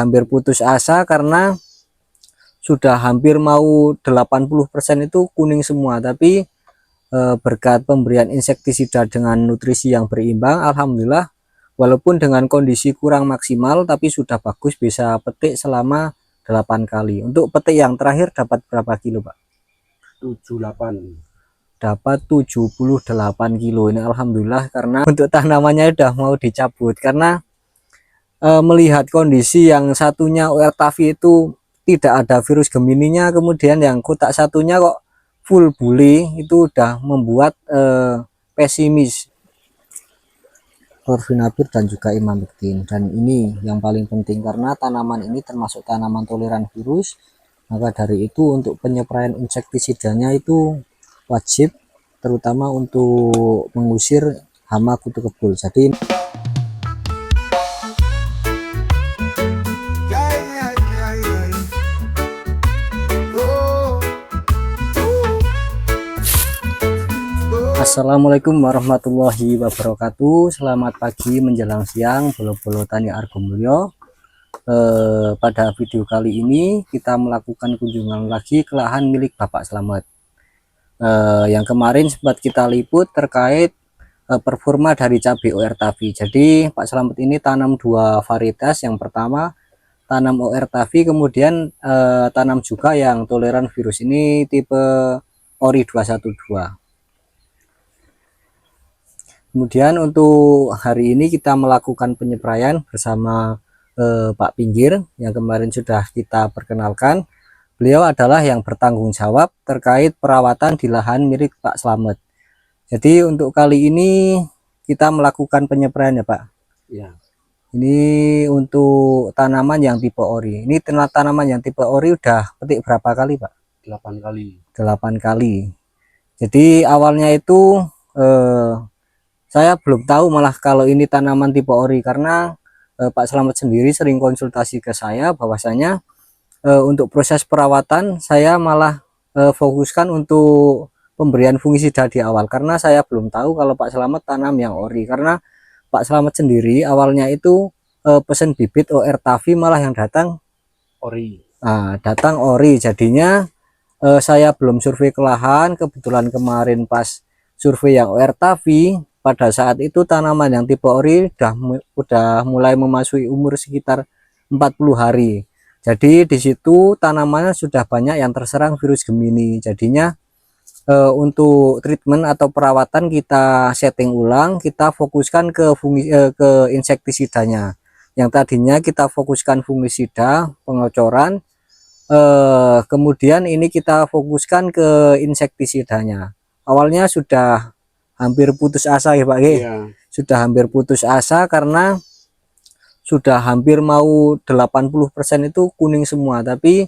hampir putus asa karena sudah hampir mau 80% itu kuning semua, tapi berkat pemberian insektisida dengan nutrisi yang berimbang, alhamdulillah walaupun dengan kondisi kurang maksimal tapi sudah bagus, bisa petik selama 8 kali. Untuk petik yang terakhir dapat berapa kilo, Pak? 78. Dapat 78 kilo. Ini alhamdulillah, karena untuk tanamannya udah mau dicabut karena melihat kondisi yang satunya OR-Tavi itu tidak ada virus Gemininya, kemudian yang kotak satunya kok full bule, itu udah membuat pesimis. Chlorfinapir dan juga Imamectin, dan ini yang paling penting karena tanaman ini termasuk tanaman toleran virus, maka dari itu untuk penyepraian insektisidanya itu wajib, terutama untuk mengusir hama kutu kebul. Jadi Assalamualaikum warahmatullahi wabarakatuh. Selamat pagi menjelang siang, bolo-bolo tani Argomulyo. Pada video kali ini kita melakukan kunjungan lagi ke lahan milik Bapak Slamet. Yang kemarin sempat kita liput terkait performa dari cabai OR-Tavi. Jadi Pak Slamet ini tanam dua varietas. Yang pertama tanam OR-Tavi, kemudian tanam juga yang toleran virus, ini tipe Ori 212. Kemudian untuk hari ini kita melakukan penyepraian bersama Pak Pinggir yang kemarin sudah kita perkenalkan. Beliau adalah yang bertanggung jawab terkait perawatan di lahan milik Pak Slamet. Jadi untuk kali ini kita melakukan penyepraian ya Pak. Ya. Ini untuk tanaman yang tipe ori. Ini tanaman yang tipe ori udah petik berapa kali Pak? 8 kali. 8 kali. Jadi awalnya itu saya belum tahu malah kalau ini tanaman tipe ori, karena Pak Slamet sendiri sering konsultasi ke saya bahwasanya untuk proses perawatan saya malah fokuskan untuk pemberian fungisida di awal, karena saya belum tahu kalau Pak Slamet tanam yang ori. Karena Pak Slamet sendiri awalnya itu pesen bibit OR-Tavi malah yang datang ori. Datang ori, jadinya saya belum survei ke lahan. Kebetulan kemarin pas survei yang OR-Tavi, pada saat itu tanaman yang tipe ori udah mulai memasuki umur sekitar 40 hari. Jadi di situ tanamannya sudah banyak yang terserang virus Gemini. Jadinya untuk treatment atau perawatan kita setting ulang, kita fokuskan ke insektisidanya. Yang tadinya kita fokuskan fungisida pengocoran, kemudian ini kita fokuskan ke insektisidanya. Awalnya sudah hampir putus asa ya Pak. Ya. Sudah hampir putus asa karena sudah hampir mau 80% itu kuning semua, tapi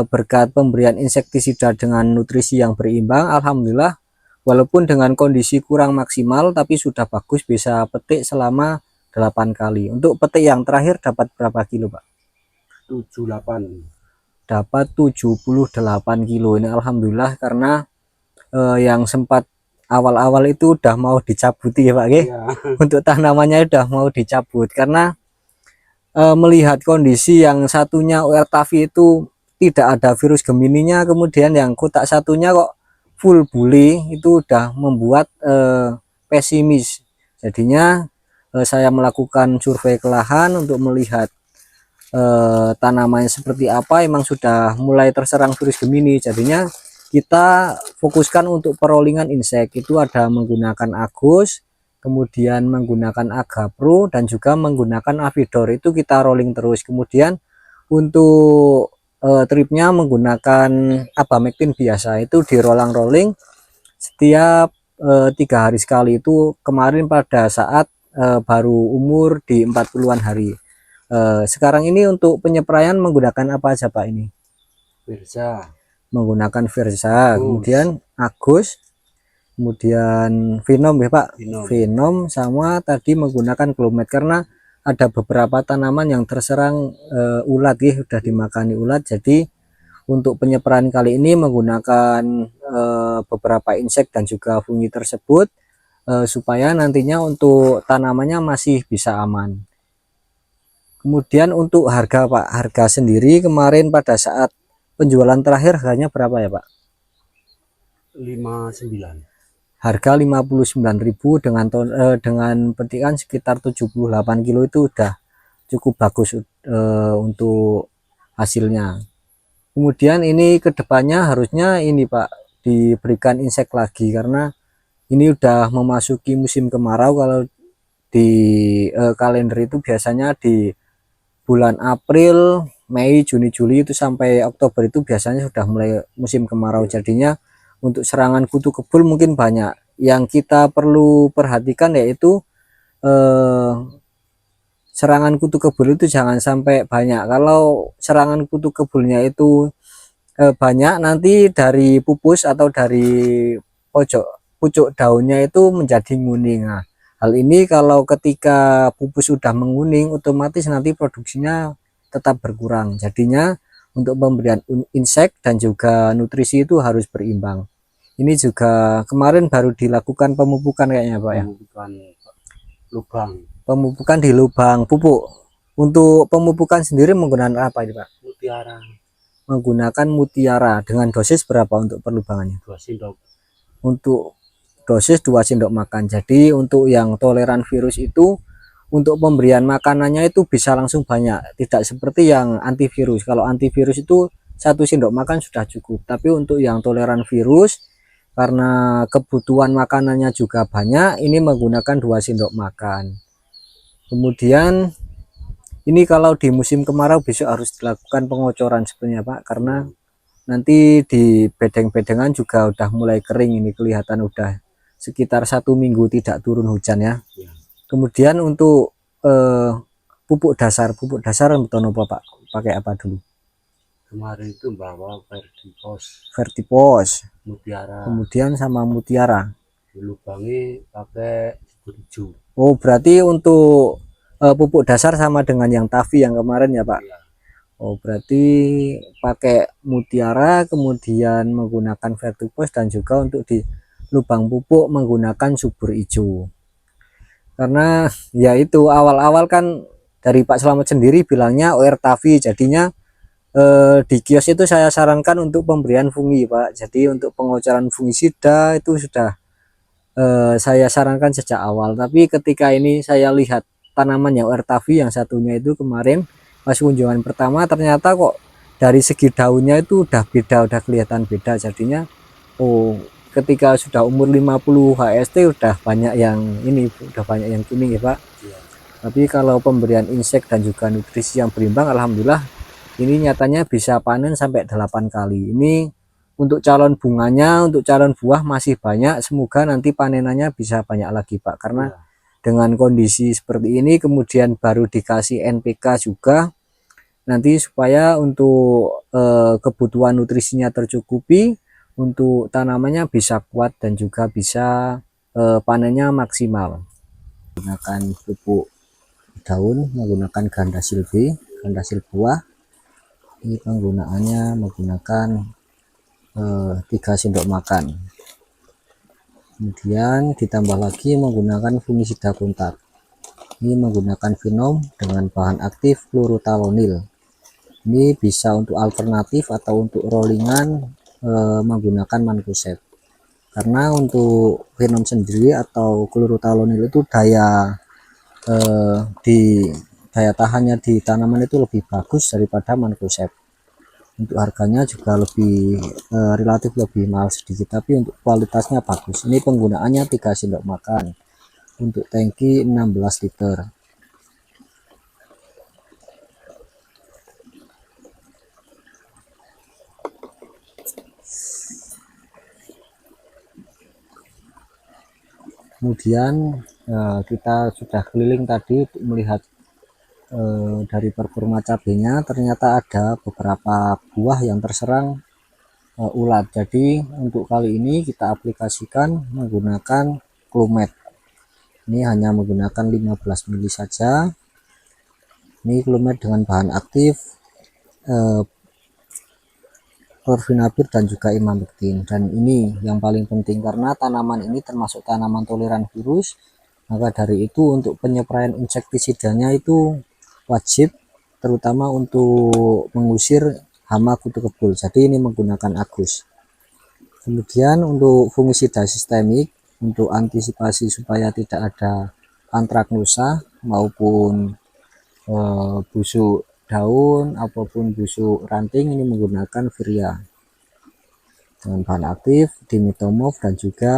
berkat pemberian insektisida dengan nutrisi yang berimbang, alhamdulillah walaupun dengan kondisi kurang maksimal tapi sudah bagus, bisa petik selama 8 kali. Untuk petik yang terakhir dapat berapa kilo Pak? 78. Dapat 78 kilo. Ini alhamdulillah, karena yang sempat awal-awal itu udah mau dicabuti ya Pak ya. Untuk tanamannya udah mau dicabut karena melihat kondisi yang satunya OR-Tavi itu tidak ada virus Gemininya, kemudian yang kotak satunya kok full bule, itu udah membuat pesimis. Jadinya saya melakukan survei ke lahan untuk melihat tanamannya seperti apa. Emang sudah mulai terserang virus Gemini, jadinya kita fokuskan untuk perollingan insek. Itu ada menggunakan Agus, kemudian menggunakan Agapro, dan juga menggunakan Avidor. Itu kita rolling terus. Kemudian untuk tripnya menggunakan Abamectin biasa, itu di rolling setiap 3 hari sekali. Itu kemarin pada saat baru umur di 40-an hari. Sekarang ini untuk penyepraian menggunakan apa aja Pak ini? Versa. Menggunakan Versa, kemudian Agus, kemudian Venom ya Pak. Venom sama tadi menggunakan Glomet, karena ada beberapa tanaman yang terserang ulat ya, sudah dimakani ulat. Jadi untuk penyepraian kali ini menggunakan beberapa insek dan juga fungi tersebut supaya nantinya untuk tanamannya masih bisa aman. Kemudian untuk harga Pak, harga sendiri kemarin pada saat penjualan terakhir harganya berapa ya Pak? 59. Harga 59.000 dengan petikan sekitar 78 kilo itu udah cukup bagus untuk hasilnya. Kemudian ini kedepannya harusnya ini Pak diberikan insek lagi karena ini udah memasuki musim kemarau. Kalau di kalender itu biasanya di bulan April, Mei, Juni, Juli itu sampai Oktober itu biasanya sudah mulai musim kemarau. Jadinya untuk serangan kutu kebul mungkin banyak. Yang kita perlu perhatikan yaitu serangan kutu kebul itu jangan sampai banyak. Kalau serangan kutu kebulnya itu banyak, nanti dari pupus atau dari pucuk daunnya itu menjadi nguning. Nah, hal ini kalau ketika pupus sudah menguning, otomatis nanti produksinya tetap berkurang. Jadinya untuk pemberian insek dan juga nutrisi itu harus berimbang. Ini juga kemarin baru dilakukan pemupukan kayaknya Pak ya. Pemupukan lubang. Pemupukan di lubang pupuk. Untuk pemupukan sendiri menggunakan apa ini Pak? Mutiara. Menggunakan mutiara dengan dosis berapa untuk perlubangannya? 2 sendok. Untuk dosis 2 sendok makan. Jadi untuk yang toleran virus itu untuk pemberian makanannya itu bisa langsung banyak, tidak seperti yang antivirus. Kalau antivirus itu 1 sendok makan sudah cukup, tapi untuk yang toleran virus karena kebutuhan makanannya juga banyak, ini menggunakan 2 sendok makan. Kemudian ini kalau di musim kemarau besok harus dilakukan pengocoran sebenarnya Pak, karena nanti di bedeng-bedengan juga udah mulai kering, ini kelihatan udah sekitar 1 minggu tidak turun hujan ya. Kemudian untuk pupuk dasar beton apa Pak? Pakai apa dulu? Kemarin itu bawa Vertipos, mutiara. kemudian sama mutiara. Di lubangnya pakai subur hijau. Oh berarti untuk pupuk dasar sama dengan yang Tavi yang kemarin ya Pak? Ya. Oh berarti pakai mutiara, kemudian menggunakan vertipos, dan juga untuk di lubang pupuk menggunakan subur hijau. Karena ya itu awal-awal kan dari Pak Slamet sendiri bilangnya OR Tavi, jadinya di kios itu saya sarankan untuk pemberian fungi Pak. Jadi untuk pengocoran fungisida itu sudah saya sarankan sejak awal. Tapi ketika ini saya lihat tanamannya OR Tavi yang satunya itu kemarin pas kunjungan pertama, ternyata kok dari segi daunnya itu udah beda, udah kelihatan beda. Jadinya oh ketika sudah umur 50 HST udah banyak yang ini, udah banyak yang kuning ya Pak. Ya. Tapi kalau pemberian insek dan juga nutrisi yang berimbang, alhamdulillah ini nyatanya bisa panen sampai 8 kali. Ini untuk calon bunganya, untuk calon buah masih banyak. Semoga nanti panenannya bisa banyak lagi Pak, karena dengan kondisi seperti ini kemudian baru dikasih NPK juga, nanti supaya untuk kebutuhan nutrisinya tercukupi, untuk tanamannya bisa kuat dan juga bisa panennya maksimal. Menggunakan pupuk daun menggunakan Gandasil B, Gandasil buah. Ini penggunaannya menggunakan 3 sendok makan. Kemudian ditambah lagi menggunakan fungisida kontak. Ini menggunakan Venom dengan bahan aktif fluorotalonil. Ini bisa untuk alternatif atau untuk rollingan menggunakan Mancozeb. Karena untuk Venom sendiri atau fluorotalonil itu daya tahannya di tanaman itu lebih bagus daripada Mancozeb. Untuk harganya juga lebih relatif lebih mahal sedikit, tapi untuk kualitasnya bagus. Ini penggunaannya 3 sendok makan untuk tangki 16 liter. Kemudian kita sudah keliling tadi untuk melihat dari performa cabenya, ternyata ada beberapa buah yang terserang ulat. Jadi untuk kali ini kita aplikasikan menggunakan Clumet. Ini hanya menggunakan 15 mili saja. Ini Clumet dengan bahan aktif chlorfinabir dan juga imamectin. Dan ini yang paling penting karena tanaman ini termasuk tanaman toleran virus, maka dari itu untuk penyepraian insektisidanya itu wajib terutama untuk mengusir hama kutu kebul. Jadi ini menggunakan Agus. Kemudian untuk fungisida sistemik untuk antisipasi supaya tidak ada antraknosa maupun busuk daun apapun busuk ranting, ini menggunakan Viria dengan bahan aktif dimitomov dan juga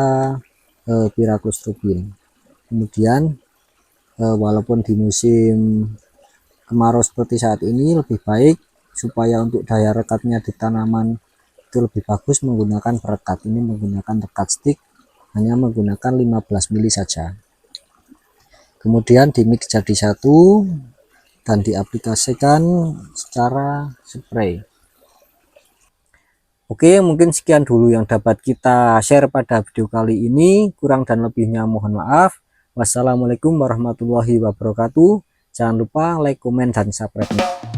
piraglostropin. Kemudian walaupun di musim kemarau seperti saat ini, lebih baik supaya untuk daya rekatnya di tanaman itu lebih bagus menggunakan perekat. Ini menggunakan rekat stick, hanya menggunakan 15 mili saja. Kemudian dimix jadi satu dan diaplikasikan secara spray. Oke, mungkin sekian dulu yang dapat kita share pada video kali ini. Kurang dan lebihnya mohon maaf. Wassalamualaikum warahmatullahi wabarakatuh. Jangan lupa like, komen, dan subscribe.